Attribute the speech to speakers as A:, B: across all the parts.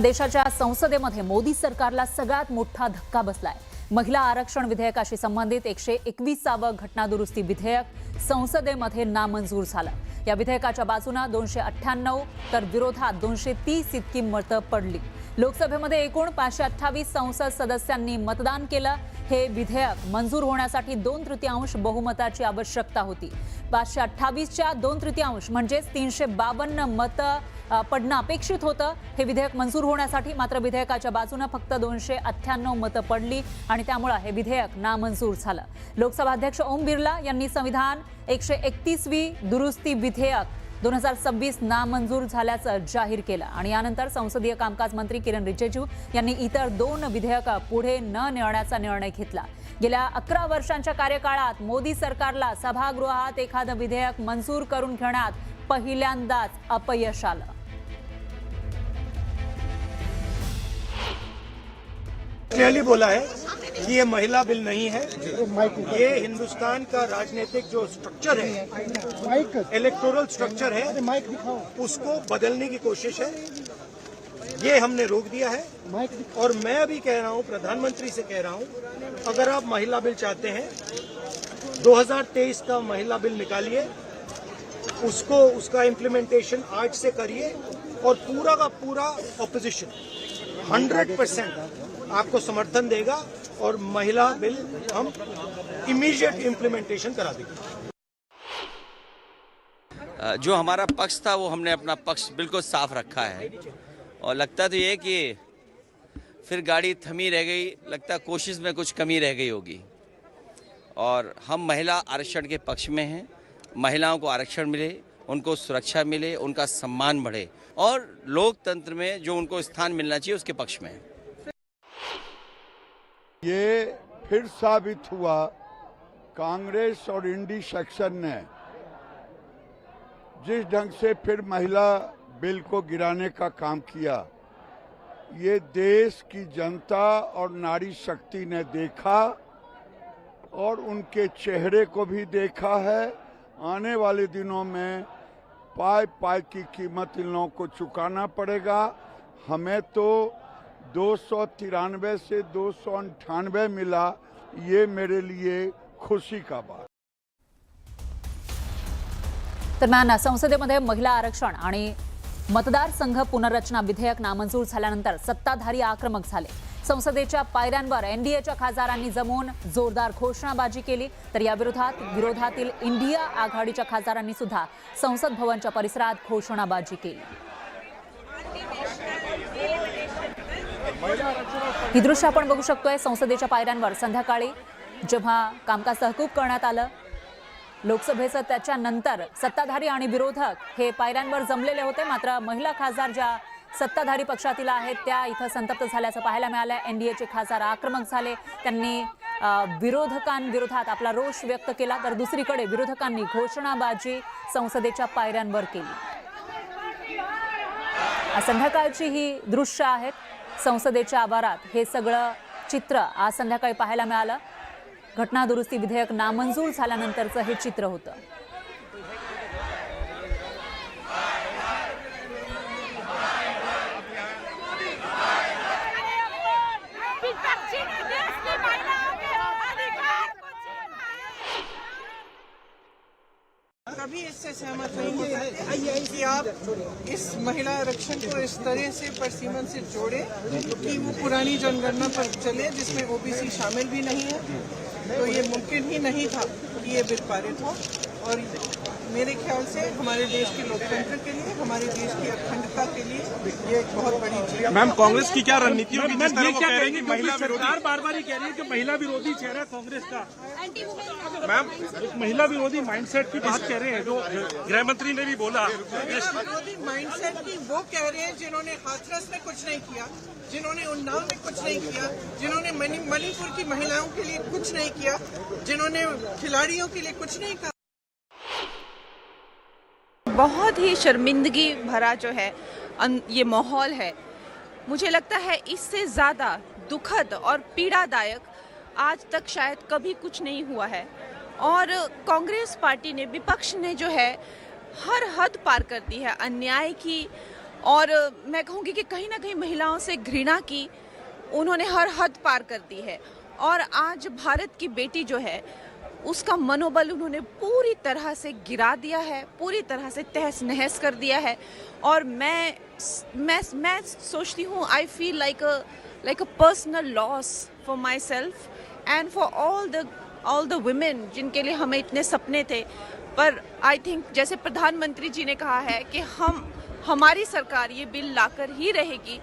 A: दरम्यान देशाच्या संसदेमध्ये मोदी सरकारला सगळ्यात मोठा धक्का बसलाय। महिला आरक्षण विधेयकाशी संबंधित 121वे घटनादुरुस्ती विधेयक संसदेमध्ये नामंजूर झालं। या विधेयकाच्या बाजूने 298 तर विरोधात 230 इतकी मतं पडली। लोकसभेमध्ये एकूण 528 संसद सदस्यांनी मतदान केलं। हे विधेयक मंजूर होण्यासाठी 2/3 बहुमताची आवश्यकता होती। 528च्या 2/3 म्हणजे 352 मतं पडणं अपेक्षित होतं हे विधेयक मंजूर होण्यासाठी। मात्र विधेयकाच्या बाजूने फक्त 298 मतं पडली आणि त्यामुळे हे विधेयक नामंजूर झालं। लोकसभा अध्यक्ष ओम बिर्ला यांनी संविधान 131वी दुरुस्ती विधेयक 2026 नामंजूर झाल्याचं जाहीर केलं आणि यानंतर संसदीय कामकाज मंत्री किरण रिजिजू यांनी इतर 2 विधेयकं पुढे न नेण्याचा निर्णय घेतला। गेल्या 11 वर्षांच्या कार्यकाळात मोदी सरकारला सभागृहात एखादं विधेयक मंजूर करून घेण्यात पहिल्यांदाच अपयश आलं।
B: क्लियरली बोला है कि ये महिला बिल नहीं है, ये हिंदुस्तान का राजनीतिक जो स्ट्रक्चर है, इलेक्टोरल स्ट्रक्चर है, उसको बदलने की कोशिश है। ये हमने रोक दिया है और मैं अभी कह रहा हूँ, प्रधानमंत्री से कह रहा हूँ, अगर आप महिला बिल चाहते हैं 2023 का महिला बिल निकालिए, उसका इम्प्लीमेंटेशन आज से करिए और पूरा का पूरा ऑपोजिशन 100% आपको समर्थन देगा और महिला बिल हम इमीडिएट इम्प्लीमेंटेशन करा देंगे।
C: जो हमारा पक्ष था वो हमने अपना पक्ष बिल्कुल साफ रखा है और लगता तो ये कि फिर गाड़ी थमी रह गई, लगता कोशिश में कुछ कमी रह गई होगी। और हम महिला आरक्षण के पक्ष में हैं। महिलाओं को आरक्षण मिले, उनको सुरक्षा मिले, उनका सम्मान बढ़े और लोकतंत्र में जो उनको स्थान मिलना चाहिए उसके पक्ष में है।
D: ये फिर साबित हुआ कांग्रेस और इंडी सेक्शन ने जिस ढंग से फिर महिला बिल को गिराने का काम किया, ये देश की जनता और नारी शक्ति ने देखा और उनके चेहरे को भी देखा है। आने वाले दिनों में पाई की कीमत इन लोगों को चुकाना पड़ेगा। हमें तो 293 से 298 मिला, ये मेरे लिए खुशी का बात।
A: दरम्यान संसदेमध्ये महिला आरक्षण आणि मतदारसंघ पुनर्रचना विधेयक नामंजूर झाल्यानंतर सत्ताधारी आक्रमक झाले। संसदेच्या पायऱ्यांवर एनडीएच्या खासदारांनी जमून जोरदार घोषणाबाजी केली, तर या विरोधातील इंडिया आघाडीच्या खासदारांनी सुद्धा संसद भवनच्या परिसरात घोषणाबाजी केली। ही दृश्य आपण बघू शकतोय संसदेच्या पायऱ्यांवर संध्याकाळी जेव्हा कामकाज तहकूब करण्यात आलं। लोकसभेचं त्याच्यानंतर सत्ताधारी आणि विरोधक हे पायऱ्यांवर जमलेले होते। मात्र महिला खासदार ज्या सत्ताधारी पक्षातील आहेत त्या इथं संतप्त झाल्याचं पाहायला मिळालं। एनडीएचे खासदार आक्रमक झाले, त्यांनी विरोधकांविरोधात आपला रोष व्यक्त केला, तर दुसरीकडे विरोधकांनी घोषणाबाजी संसदेच्या पायऱ्यांवर केली। संध्याकाळची ही दृश्य आहेत संसदेच्या आवारात। हे सगळं चित्र आज संध्याकाळी पाहायला मिळालं। घटना दुरुस्ती विधेयक नामंजूर झाल्यानंतरचं हे चित्र होतं।
E: कभी इससे सहमत नहीं होता कि आप इस महिला आरक्षण को इस तरह से परसीमन से जोड़े कि वो पुरानी जनगणना पर चले जिसमें ओबीसी शामिल भी नहीं है। तो ये मुमकिन ही नहीं था कि ये बिल पारित हो और मेरे ख्याल से हमारे देश के लोकतंत्र के लिए, हमारे देश की अखंडता के लिए ये एक बहुत बड़ी चीज है।
B: मैम, कांग्रेस की क्या रणनीति होगी? जिस तरह वो कह रही है कि महिला
F: सरकार बार-बार ही कह रही है कि महिला विरोधी चेहरा कांग्रेस का।
B: मैम,
F: एक महिला विरोधी माइंडसेट की बात कह रहे हैं, जो गृह मंत्री ने भी बोला।
E: विरोधी माइंडसेट की वो कह रहे हैं जिन्होंने हाथरस में कुछ नहीं किया, जिन्होंने उन्नाव में कुछ नहीं किया, जिन्होंने मणिपुर की महिलाओं के लिए कुछ नहीं किया, जिन्होंने खिलाड़ियों के लिए कुछ नहीं किया।
G: बहुत ही शर्मिंदगी भरा जो है ये माहौल है। मुझे लगता है इससे ज़्यादा दुखद और पीड़ादायक आज तक शायद कभी कुछ नहीं हुआ है। और कांग्रेस पार्टी ने, विपक्ष ने जो है हर हद पार कर दी है अन्याय की और मैं कहूँगी कि कहीं ना कहीं महिलाओं से घृणा की उन्होंने हर हद पार कर दी है। और आज भारत की बेटी जो है उसका मनोबल उन्होंने पूरी तरह से गिरा दिया है, पूरी तरह से तहस नहस कर दिया है। और मैं सोचती हूँ, I feel like a personal loss for my self and for all the women जिनके लिए हमें इतने सपने थे। पर आई थिंक जैसे प्रधानमंत्री जी ने कहा है कि हमारी सरकार ये बिल लाकर ही रहेगी।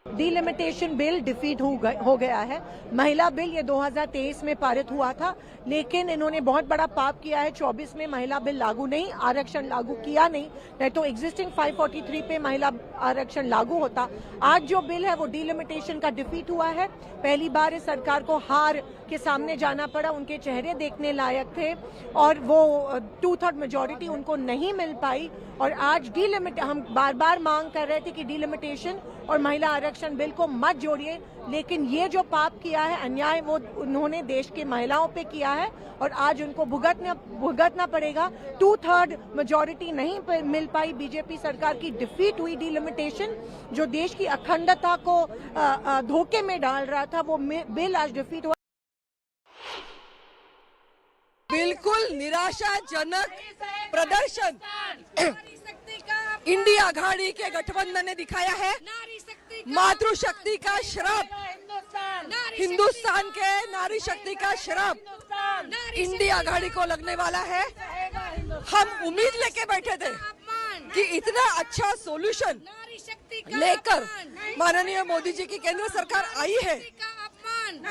H: डिलिमिटेशन बिल डिफीट हो गया है। महिला बिल ये 2023 में पारित हुआ था, लेकिन इन्होंने बहुत बड़ा पाप किया है। 24 में महिला बिल लागू नहीं, आरक्षण लागू किया नहीं तो एग्जिस्टिंग 543 पे महिला आरक्षण लागू होता। आज जो बिल है वो डिलिमिटेशन का डिफीट हुआ है। पहली बार इस सरकार को हार के सामने जाना पड़ा, उनके चेहरे देखने लायक थे और वो 2/3 मेजोरिटी उनको नहीं मिल पाई। और आज हम बार बार मांग कर रहे थे कि डिलिमिटेशन और महिला आरक्षण बिल को मत जोड़िए, लेकिन ये जो पाप किया है, अन्याय, वो उन्होंने देश की महिलाओं पे किया है और आज उनको भुगतना पड़ेगा। 2/3 मेजोरिटी नहीं मिल पाई, बीजेपी सरकार की डिफीट हुई। डिलिमिटेशन जो देश की अखंडता को धोखे में डाल रहा था, वो बिल आज डिफीट हुआ।
I: बिल्कुल निराशाजनक प्रदर्शन इंडिया आघाड़ी के गठबंधन ने दिखाया है। मातृशक्ति का श्राप, हिंदुस्तान के नारी शक्ति का श्राप इंडिया आघाड़ी को लगने वाला है। हम उम्मीद लेके बैठे थे कि इतना अच्छा सॉल्यूशन लेकर माननीय मोदी जी की केंद्र सरकार आई है,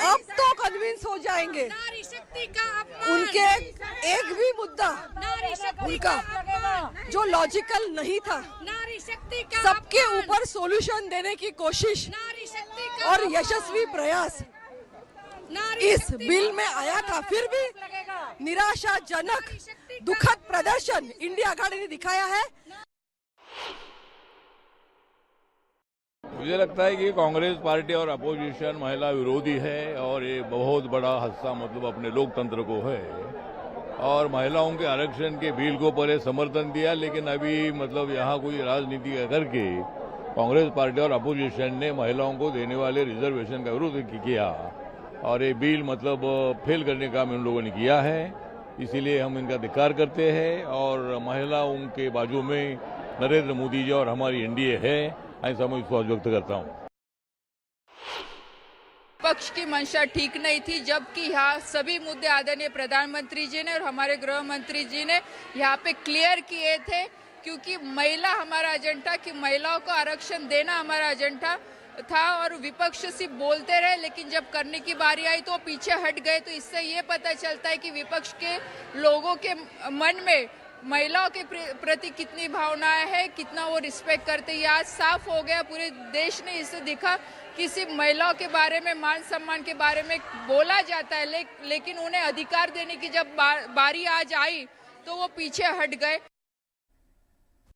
I: अब तो कन्विंस हो जाएंगे। उनके एक भी मुद्दा उनका जो लॉजिकल नहीं था, सबके ऊपर सॉल्यूशन देने की कोशिश और यशस्वी प्रयास इस बिल में आया था। फिर भी निराशाजनक दुखद प्रदर्शन इंडिया आघाड़ी ने दिखाया है।
J: मुझे लगता है कि कांग्रेस पार्टी और अपोजिशन महिला विरोधी है और ये बहुत बड़ा हादसा मतलब अपने लोकतंत्र को है। और महिलाओं के आरक्षण के बिल को पहले समर्थन दिया, लेकिन अभी मतलब यहाँ कोई राजनीति करके कांग्रेस पार्टी और अपोजिशन ने महिलाओं को देने वाले रिजर्वेशन का विरोध किया और ये बिल मतलब फेल करने का काम इन लोगों ने किया है। इसीलिए हम इनका धिक्कार करते हैं और महिलाओं के बाजू में नरेंद्र मोदी जी और हमारी एनडीए है, ऐसा मैं विश्वास व्यक्त करता हूँ।
K: पक्ष की मंशा ठीक नहीं थी, जबकि यहाँ सभी मुद्दे आदरणीय प्रधानमंत्री जी ने और हमारे गृह मंत्री जी ने यहाँ पे क्लियर किए थे, क्योंकि महिला हमारा एजेंडा, कि महिलाओं को आरक्षण देना हमारा एजेंडा था। और विपक्ष सिर्फ बोलते रहे, लेकिन जब करने की बारी आई तो पीछे हट गए। तो इससे ये पता चलता है कि विपक्ष के लोगों के मन में महिलाओं के प्रति कितनी भावनाएं है, कितना वो रिस्पेक्ट करते हैं। आज साफ हो गया, पूरे देश ने इससे दिखा कि सिर्फ महिलाओं के बारे में, मान सम्मान के बारे में बोला जाता है, लेकिन उन्हें अधिकार देने की जब बारी आज आई तो वो पीछे हट गए।